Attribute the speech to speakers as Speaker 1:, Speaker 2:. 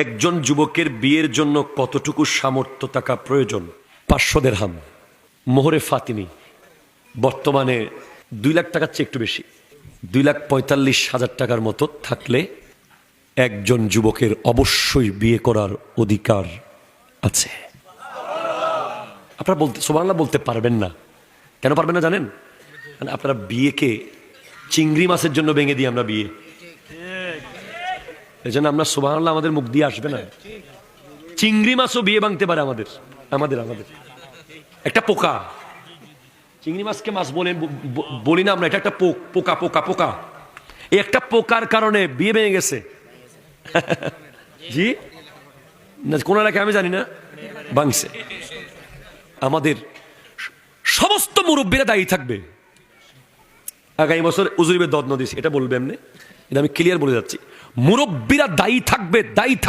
Speaker 1: একজন যুবকের বিয়ের জন্য কতটুকু সামর্থ্য টাকা প্রয়োজন? 500 দিরহাম মোহরে ফাতিমি বর্তমানে 2 লাখ টাকার চেয়ে একটু বেশি, 2,45,000 টাকার মতো থাকলে একজন যুবকের অবশ্যই বিয়ে করার অধিকার আছে। আপনারা বলতে সুবহানাল্লাহ বলতে পারবেন না। কেন পারবেন না জানেন? মানে আপনারা বিয়েকে চিংড়ি মাছের জন্য ভেঙে দিই আমরা বিয়ে, এই জন্য আমরা সুবহানাল্লাহ আমাদের মুখ দিয়ে আসবে না। চিংড়ি মাছও বিয়ে ভাঙতে পারে আমাদের আমাদের আমাদের একটা পোকা। চিংড়ি মাছকে মাছ বলি না আমরা, এটা একটা পোকা পোকা পোকা। এই একটা পোকার কারণে বিয়ে ভেঙে গেছে। জি না, কোন এলাকায় আমি জানি না, ভাঙছে। আমাদের সমস্ত মুরব্বীরা দায়ী থাকবে। আগামী বছর উজুরিবের দদ নদী, এটা বলবে এমনি, এটা আমি ক্লিয়ার বলে যাচ্ছি। মুরব্বীরা দায়ী থাকবে, দায়ী